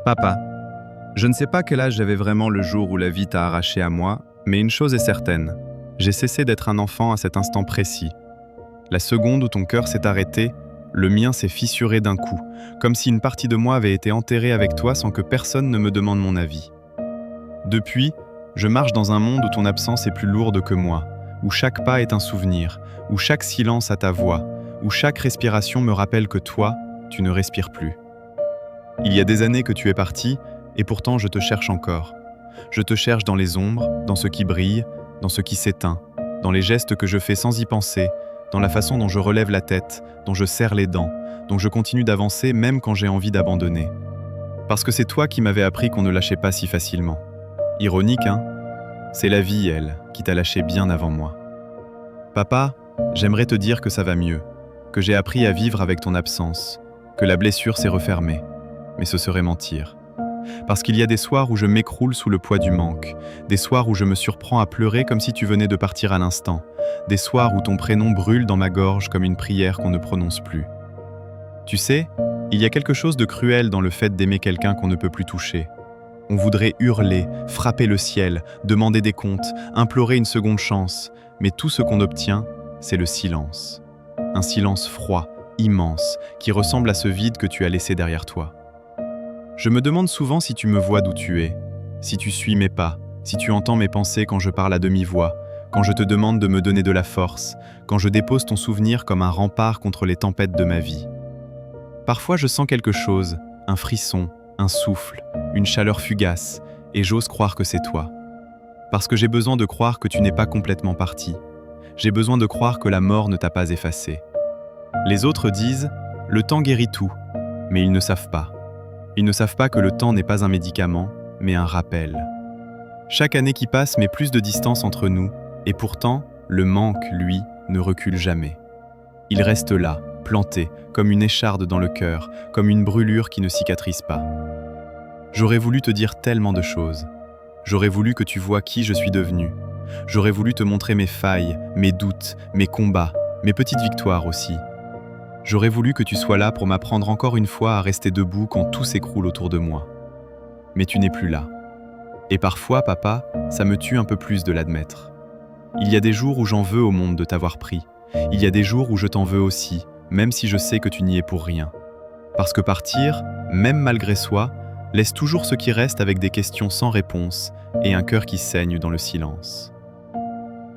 Papa, je ne sais pas quel âge j'avais vraiment le jour où la vie t'a arraché à moi, mais une chose est certaine, j'ai cessé d'être un enfant à cet instant précis. La seconde où ton cœur s'est arrêté, le mien s'est fissuré d'un coup, comme si une partie de moi avait été enterrée avec toi sans que personne ne me demande mon avis. Depuis, je marche dans un monde où ton absence est plus lourde que moi, où chaque pas est un souvenir, où chaque silence a ta voix, où chaque respiration me rappelle que toi, tu ne respires plus. Il y a des années que tu es parti, et pourtant je te cherche encore. Je te cherche dans les ombres, dans ce qui brille, dans ce qui s'éteint, dans les gestes que je fais sans y penser, dans la façon dont je relève la tête, dont je serre les dents, dont je continue d'avancer même quand j'ai envie d'abandonner. Parce que c'est toi qui m'avais appris qu'on ne lâchait pas si facilement. Ironique, hein? C'est la vie, elle, qui t'a lâché bien avant moi. Papa, j'aimerais te dire que ça va mieux, que j'ai appris à vivre avec ton absence, que la blessure s'est refermée. Mais ce serait mentir. Parce qu'il y a des soirs où je m'écroule sous le poids du manque, des soirs où je me surprends à pleurer comme si tu venais de partir à l'instant, des soirs où ton prénom brûle dans ma gorge comme une prière qu'on ne prononce plus. Tu sais, il y a quelque chose de cruel dans le fait d'aimer quelqu'un qu'on ne peut plus toucher. On voudrait hurler, frapper le ciel, demander des comptes, implorer une seconde chance, mais tout ce qu'on obtient, c'est le silence. Un silence froid, immense, qui ressemble à ce vide que tu as laissé derrière toi. Je me demande souvent si tu me vois d'où tu es, si tu suis mes pas, si tu entends mes pensées quand je parle à demi-voix, quand je te demande de me donner de la force, quand je dépose ton souvenir comme un rempart contre les tempêtes de ma vie. Parfois je sens quelque chose, un frisson, un souffle, une chaleur fugace, et j'ose croire que c'est toi. Parce que j'ai besoin de croire que tu n'es pas complètement parti. J'ai besoin de croire que la mort ne t'a pas effacé. Les autres disent « le temps guérit tout », mais ils ne savent pas. Ils ne savent pas que le temps n'est pas un médicament, mais un rappel. Chaque année qui passe met plus de distance entre nous, et pourtant, le manque, lui, ne recule jamais. Il reste là, planté, comme une écharde dans le cœur, comme une brûlure qui ne cicatrise pas. J'aurais voulu te dire tellement de choses. J'aurais voulu que tu vois qui je suis devenu. J'aurais voulu te montrer mes failles, mes doutes, mes combats, mes petites victoires aussi. J'aurais voulu que tu sois là pour m'apprendre encore une fois à rester debout quand tout s'écroule autour de moi. Mais tu n'es plus là. Et parfois, papa, ça me tue un peu plus de l'admettre. Il y a des jours où j'en veux au monde de t'avoir pris. Il y a des jours où je t'en veux aussi, même si je sais que tu n'y es pour rien. Parce que partir, même malgré soi, laisse toujours ce qui reste avec des questions sans réponse et un cœur qui saigne dans le silence.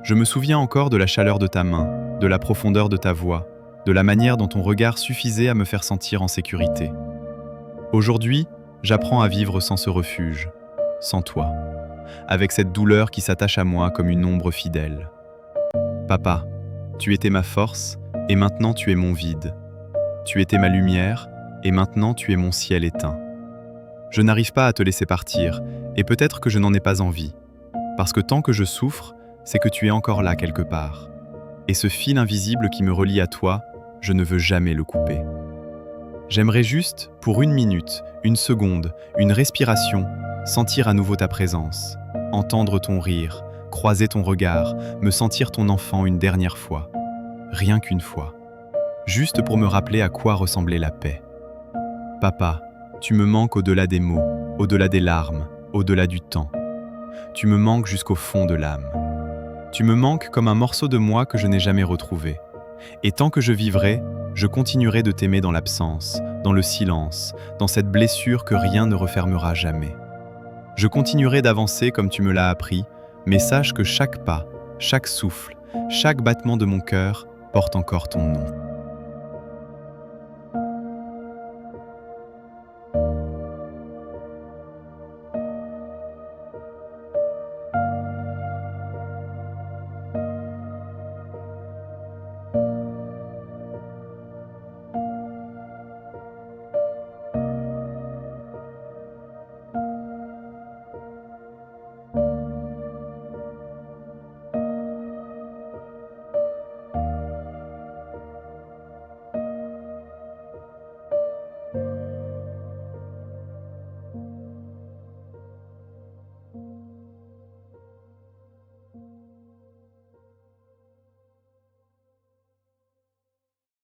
Je me souviens encore de la chaleur de ta main, de la profondeur de ta voix, de la manière dont ton regard suffisait à me faire sentir en sécurité. Aujourd'hui, j'apprends à vivre sans ce refuge, sans toi, avec cette douleur qui s'attache à moi comme une ombre fidèle. Papa, tu étais ma force, et maintenant tu es mon vide. Tu étais ma lumière, et maintenant tu es mon ciel éteint. Je n'arrive pas à te laisser partir, et peut-être que je n'en ai pas envie, parce que tant que je souffre, c'est que tu es encore là quelque part. Et ce fil invisible qui me relie à toi, je ne veux jamais le couper. J'aimerais juste, pour une minute, une seconde, une respiration, sentir à nouveau ta présence, entendre ton rire, croiser ton regard, me sentir ton enfant une dernière fois. Rien qu'une fois. Juste pour me rappeler à quoi ressemblait la paix. Papa, tu me manques au-delà des mots, au-delà des larmes, au-delà du temps. Tu me manques jusqu'au fond de l'âme. Tu me manques comme un morceau de moi que je n'ai jamais retrouvé. Et tant que je vivrai, je continuerai de t'aimer dans l'absence, dans le silence, dans cette blessure que rien ne refermera jamais. Je continuerai d'avancer comme tu me l'as appris, mais sache que chaque pas, chaque souffle, chaque battement de mon cœur porte encore ton nom.